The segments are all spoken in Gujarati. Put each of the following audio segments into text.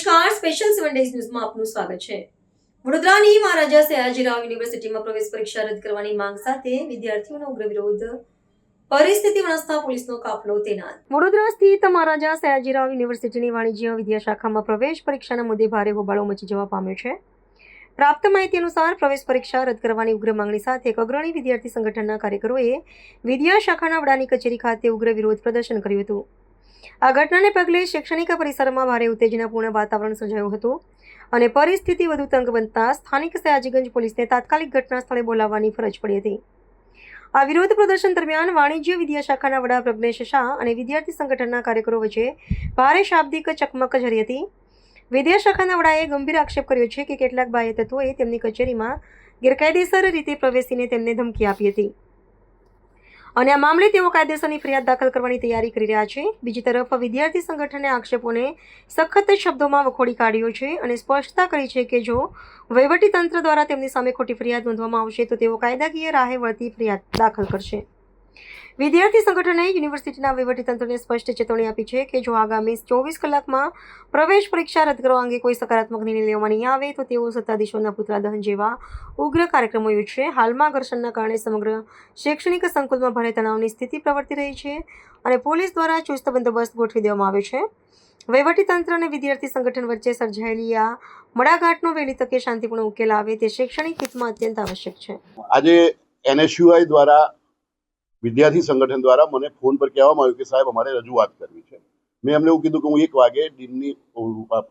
નમસ્કાર, સ્પેશિયલ 7 ડેઝ ન્યૂઝમાં આપનું સ્વાગત છે। વડોદરાની મહારાજા સયાજીરાવ યુનિવર્સિટીમાં પ્રવેશ પરીક્ષા રદ કરવાની માંગ સાથે વિદ્યાર્થીઓનો ઉગ્ર વિરોધ, પરિસ્થિતિ વણસતા પોલીસનો કાફલો તૈનાત। વડોદરા સ્થિત મહારાજા સયાજીરાવ યુનિવર્સિટીની વાણિજ્ય વિદ્યાશાખામાં પ્રવેશ પરીક્ષાના મુદ્દે ભારે હોબાળો મચી જવા પામ્યો છે। પ્રાપ્ત માહિતી અનુસાર પ્રવેશ પરીક્ષા રદ કરવાની ઉગ્ર માંગણી સાથે એક અગ્રણી વિદ્યાર્થી સંગઠનના કાર્યકરોએ વિદ્યાશાખાના વડાની કચેરી ખાતે ઉગ્ર વિરોધ પ્રદર્શન કર્યું હતું। આ ઘટનાને પગલે શૈક્ષણિક પરિસરમાં ભારે ઉત્તેજનાપૂર્ણ વાતાવરણ સર્જાયું હતું અને પરિસ્થિતિ વધુ તંગ બનતા સ્થાનિક સયાજીગંજ પોલીસને તાત્કાલિક ઘટના સ્થળે બોલાવવાની ફરજ પડી હતી। આ વિરોધ પ્રદર્શન દરમિયાન વાણિજ્ય વિદ્યાશાખાના વડા પ્રજ્ઞેશ શાહ અને વિદ્યાર્થી સંગઠનના કાર્યકરો વચ્ચે ભારે શાબ્દિક ચકમક જરી હતી। વિદ્યાશાખાના વડાએ ગંભીર આક્ષેપ કર્યો છે કે કેટલાક બાહ્ય તત્વોએ તેમની કચેરીમાં ગેરકાયદેસર રીતે પ્રવેશીને તેમને ધમકી આપી હતી અને આ મામલે તેઓ કાયદેસરની ફરિયાદ દાખલ કરવાની તૈયારી કરી રહ્યા છે। બીજી તરફ વિદ્યાર્થી સંગઠને આક્ષેપોને સખત શબ્દોમાં વખોડી કાઢ્યો છે અને સ્પષ્ટતા કરી છે કે જો વહીવટીતંત્ર દ્વારા તેમની સામે ખોટી ફરિયાદ નોંધવામાં આવશે તો તેઓ કાયદાકીય રાહે વળતી ફરિયાદ દાખલ કરશે। વિદ્યાર્થી સંગઠને યુનિવર્સિટીના વહીવટીતંત્રને સ્પષ્ટ ચેતવણી આપી છે કે જો આગામી 24 કલાકમાં પ્રવેશ પરીક્ષા રદ કરવા અંગે કોઈ સકારાત્મક નિર્ણય લેવામાં નહીં આવે તો તેઓ સત્તાધીશોના પુતળા દહન જેવા ઉગ્ર કાર્યક્રમો યોજશે। હાલમાં ઘર્ષણના કારણે સમગ્ર શૈક્ષણિક સંકુલમાં ભારે તણાવની સ્થિતિ પ્રવર્તી રહી છે અને પોલીસ દ્વારા ચુસ્ત બંદોબસ્ત ગોઠવી દેવામાં આવ્યો છે। વહીવટીતંત્ર અને વિદ્યાર્થી સંગઠન વચ્ચે સર્જાયેલી આ મડાગાંઠનો વહેલી તકે શાંતિપૂર્ણ ઉકેલ આવે તે શૈક્ષણિક હિતમાં અત્યંત આવશ્યક છે। આજે NSUI દ્વારા વિદ્યાર્થી સંગઠન દ્વારા મને ફોન પર કહેવામાં આવ્યું કે સાહેબ અમારે રજૂઆત કરવી છે। મેં એમને એવું કીધું કે હું 1 વાગે ડીનની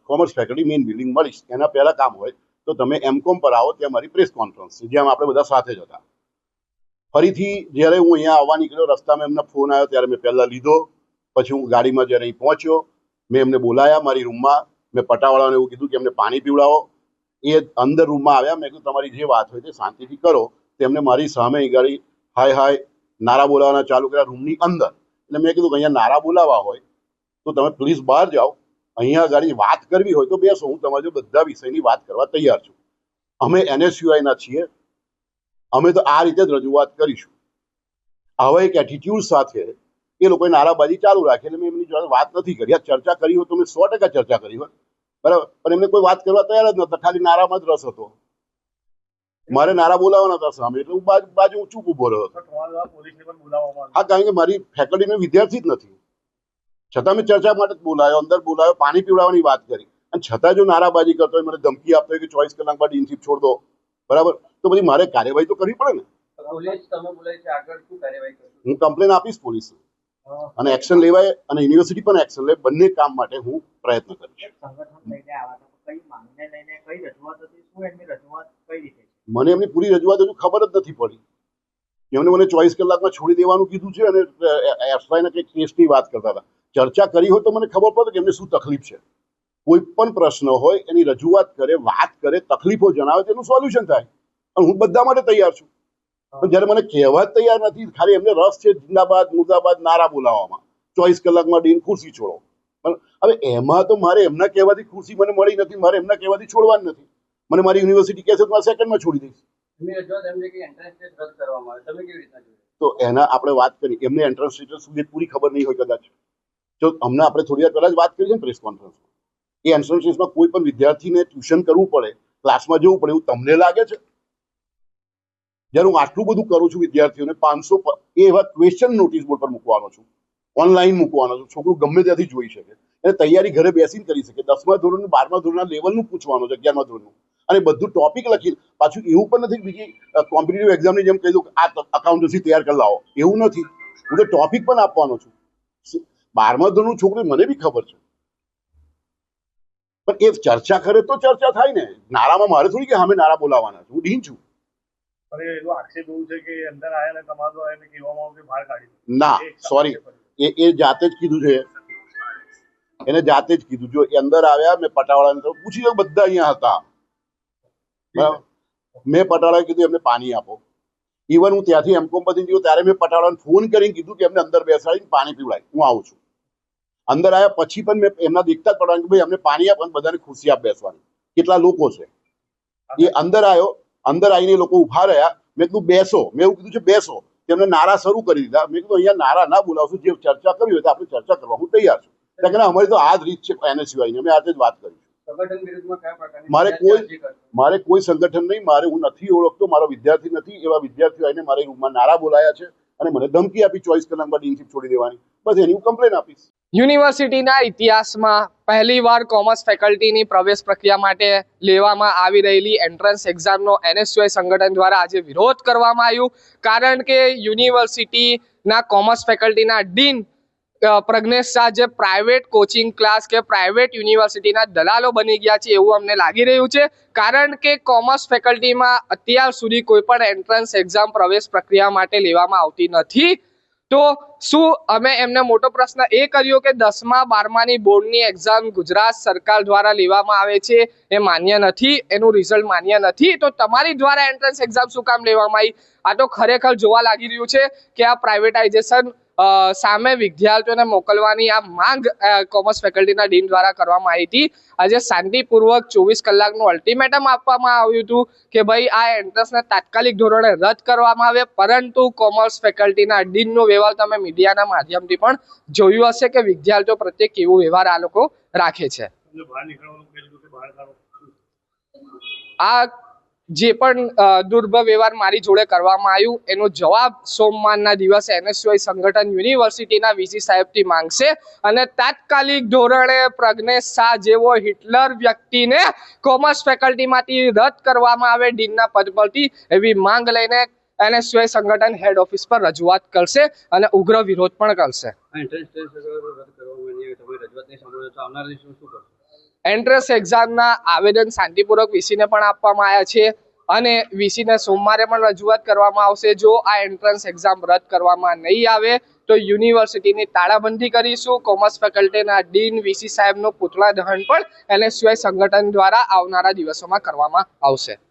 કોમર્સ ફેકલ્ટી મેઇન બિલ્ડિંગ મળીશ, એના પહેલાં કામ હોય તો તમે MCOM પર આવો, ત્યાં મારી પ્રેસ કોન્ફરન્સ છે જ્યાં આપણે બધા સાથે જ હતા। ફરીથી જ્યારે હું અહીંયા આવવા નીકળ્યો રસ્તામાં એમનો ફોન આવ્યો ત્યારે મેં પહેલાં લીધો, પછી હું ગાડીમાં જ્યારે અહીં પહોંચ્યો મેં એમને બોલાયા મારી રૂમમાં, મેં પટાવાળાને એવું કીધું કે એમને પાણી પીવડાવો। એ અંદર રૂમમાં આવ્યા, મેં કીધું તમારી જે વાત હોય તે શાંતિથી કરો। તેમને મારી સામે ગાડી હાય હાય નારા બોલાવવાના ચાલુ કર્યા રૂમની અંદર। એટલે મેં કીધું કે અહીંયા નારા બોલાવવા હોય તો તમે પ્લીઝ બહાર જાઓ, અહીંયા ગાડી વાત કરવી હોય તો બેસો, હું તમારી બધા વિષયની વાત કરવા તૈયાર છું। અમે NSUIના છીએ, અમે તો આ રીતે જ રજૂઆત કરીશું। આવા એક એટીટ્યુડ સાથે એ લોકોએ નારાબાજી ચાલુ રાખી એટલે મેં એમની જોડે વાત નથી કરી। આ ચર્ચા કરી હોય તો મેં 100% ચર્ચા કરી હોય, બરાબર, પણ એમને કોઈ વાત કરવા તૈયાર જ નહોતા, ખાલી નારામાં જ રસ હતો। મારે નારા બોલાવવાના હતા સામે, એટલે હું બાજુ ચૂપ ઉભો રહ્યો હતો। હા, કારણ કે મારી ફેકલ્ટીનો વિદ્યાર્થી જ નથી, છતાં મેં ચર્ચા માટે બોલાયો, અંદર બોલાયો, પાણી પીવડાવવાની વાત કરી અને છતાં જો નારાબાજી કરતો હોય, મને ધમકી આપતો હોય કે 24 કલાક બાદ ઇન્સિપ છોડ દો, બરાબર, તો પછી મારે કાર્યવાહી તો કરવી પડે ને। હું કમ્પ્લેન આપીશ પોલીસ અને એક્શન લેવાય અને યુનિવર્સિટી પણ એક્શન લે, બંને કામ માટે હું પ્રયત્ન કરીશ। મને એમની પૂરી રજૂઆત હજુ ખબર જ નથી પડી। એમને મને 24 કલાકમાં છોડી દેવાનું કીધું છે અને એફઆઈના કંઈક કેસની વાત કરતા હતા। ચર્ચા કરી હોય તો મને ખબર પડે કે એમને શું તકલીફ છે। કોઈ પણ પ્રશ્ન હોય એની રજૂઆત કરે, વાત કરે, તકલીફો જણાવે, તેનું સોલ્યુશન થાય અને હું બધા માટે તૈયાર છું। પણ જ્યારે મને કહેવા જ તૈયાર નથી, ખાલી એમને રસ છે જિંદાબાદ મુર્દાબાદ નારા બોલાવવામાં, 24 કલાકમાં ડીન ખુરશી છોડો। પણ હવે એમાં તો મારે એમના કહેવાથી ખુરશી મને મળી નથી, મારે એમના કહેવાથી છોડવાની નથી। મને મારી યુનિવર્સિટી કહેશે તો મારે સેકન્ડમાં છોડી દઈશ। તો એના આપણે વાત કરી, એમને એન્ટ્રન્સ ટેસ્ટ સુધી પૂરી ખબર નહીં હોય કદાચ। જો અમને આપણે થોડી વાર પહેલા જ વાત કરી છે ને પ્રેસ કોન્ફરન્સમાં, એ એન્ટ્રન્સ ટેસ્ટમાં કોઈ પણ વિદ્યાર્થીને ટ્યુશન કરવું પડે, ક્લાસમાં જવું પડે એવું તમને લાગે છે? જ્યારે હું આટલું બધું કરું છું વિદ્યાર્થીઓને 500 એવા ક્વેશ્ચન નોટિસ બોર્ડ પર મૂકવાનો છું, ઓનલાઈન મૂકવાનો છું, છોકરું ગમે ત્યાંથી જોઈ શકે, એને તૈયારી ઘરે બેસીને કરી શકે। 10મા ધોરણનું 12મા ધોરણના લેવલનું પૂછવાનું છે, 11મા ધોરણનું, અને બધું ટોપિક લખી। પાછું એવું પણ નથી બીજી કોમ્પિટિટિવ એક્ઝામની જેમ કહી દઉં કે આ અકાઉન્ટન્સી તૈયાર કરી લાવો, એવું નથી। હું તો ટોપિક પણ આપવાનો છું। 12મા ધોરણનું છોકરું મને બી ખબર છે, પણ એ ચર્ચા કરે તો ચર્ચા થાય ને। નારામાં મારે થોડી કે સામે નારા બોલાવવાના છે, હું ડીન છું। ના સોરી, એ જાતે જ કીધું છે, એને જાતે જ કીધું। જો એ અંદર આવ્યા, મેં પટાવાળાને પૂછી લો, બધા અહીંયા હતા, બરાબર, મેં પટાવાળાએ કીધું એમને પાણી આપો। ઇવન હું ત્યાંથી MCOM પરથી ગયો ત્યારે મેં પટાવાળાને ફોન કરીને કીધું કે એમને અંદર બેસાડીને પાણી પીવડાય, હું આવું છું। અંદર આવ્યા પછી પણ મેં એમના દેખતા જ પટાવાળાને ભાઈ અમને પાણી આપ અને બધાને ખુરશી આપ બેસવાની, કેટલા લોકો છે। એ અંદર આવ્યો, અંદર આવીને લોકો ઉભા રહ્યા, મેં કીધું બેસો, મેં એવું કીધું છે બેસો, તેમને નારા શરૂ કરી દીધા। મેં કીધું અહીંયા નારા ના બોલાવશું, જે ચર્ચા કરવી હોય તો આપણે ચર્ચા કરવા હું તૈયાર છું। અમારી તો આ જ રીત છે NSUI ની, અમે આજે જ વાત કરીશું। સંગઠન વિરુદ્ધમાં કયા પ્રકારની મારે ફરિયાદ અરજી કરશો? મારે કોઈ સંગઠન નહીં, હું નથી ઓળખતો, મારો વિદ્યાર્થી નથી, એવા વિદ્યાર્થીઓ આવીને મારી રૂમમાં નારા બોલાયા છે અને મને ધમકી આપી 24 કલાકમાં ડીનશીપ છોડી દેવાની. બસ એની હું કમ્પ્લેન આપીશ. યુનિવર્સિટીના ઇતિહાસમાં પહેલીવાર કોમર્સ ફેકલ્ટીની પ્રવેશ પ્રક્રિયા માટે લેવામાં આવી રહેલી એન્ટ્રન્સ એક્ઝામનો NSUI સંગઠન દ્વારા આજે વિરોધ કરવામાં આવ્યો, કારણ કે યુનિવર્સિટીના કોમર્સ ફેકલ્ટીના ડીન પ્રજ્ઞેશ શાહ જે પ્રાઇવેટ કોચિંગ ક્લાસ કે પ્રાઇવેટ યુનિવર્સિટીના દલાલો બની ગયા છે એવું અમને લાગી રહ્યું છે, કારણ કે કોમર્સ ફેકલ્ટીમાં અત્યાર સુધી કોઈ પણ એન્ટ્રન્સ એક્ઝામ પ્રવેશ પ્રક્રિયા માટે લેવામાં આવતી નથી. તો શું અમે એમને મોટો પ્રશ્ન એ કર્યો કે 10મા 12માની બોર્ડની એક્ઝામ ગુજરાત સરકાર દ્વારા લેવામાં આવે છે એ માન્ય નથી, એનું રિઝલ્ટ માન્ય નથી, તો તમારી દ્વારા એન્ટ્રન્સ એક્ઝામ શું કામ લેવામાં આવી? આ તો ખરેખર જોવા લાગી રહ્યું છે કે આ પ્રાઇવેટાઇઝેશન સામે વિદ્યાર્થીઓને મોકલવાની આ માંગ કોમર્સ ફેકલ્ટીના ડીન દ્વારા કરવામાં આવી હતી. આજે શાંતિપૂર્વક 24 કલાકનું અલ્ટિમેટમ આપવામાં આવ્યું હતું કે ભાઈ આ એન્ટ્રન્સને તાત્કાલિક ધોરણે રદ કરવામાં આવે, પરંતુ કોમર્સ ફેકલ્ટીના ડીનનો વ્યવહાર તમે મીડિયાના માધ્યમથી પણ જોયું હશે કે વિદ્યાર્થીઓ પ્રત્યે કેવો વ્યવહાર આ લોકો રાખે છે. આ જે પણ દુર્ભવ વ્યવહાર મારી જોડે કરવામાં આવ્યું એનો જવાબ સોમવારના દિવસે NSUI સંગઠન યુનિવર્સિટીના VC સાહેબથી માંગશે અને તાત્કાલિક ધોરણે પ્રજ્ઞેશ શાહ જેવો હિટલર વ્યક્તિને કોમર્સ ફેકલ્ટીમાંથી રદ કરવામાં આવે ડીનના પદ પરથી, એવી માંગ લઈને NSUI સંગઠન હેડ ઓફિસ પર રજૂઆત કરશે અને ઉગ્ર વિરોધ પણ કરશે. એન્ટ્રન્સ એક્ઝામના આવેદન શાંતિપૂર્વક VCને પણ આપવામાં આવ્યા છે અને VCને સોમવારે પણ રજૂઆત કરવામાં આવશે. જો આ એન્ટ્રન્સ એક્ઝામ રદ કરવામાં નહીં આવે તો યુનિવર્સિટીની તાળાબંધી કરીશું. કોમર્સ ફેકલ્ટીના ડીન VC સાહેબનું પુતળા દહન પણ NSUI સંગઠન દ્વારા આવનારા દિવસોમાં કરવામાં આવશે.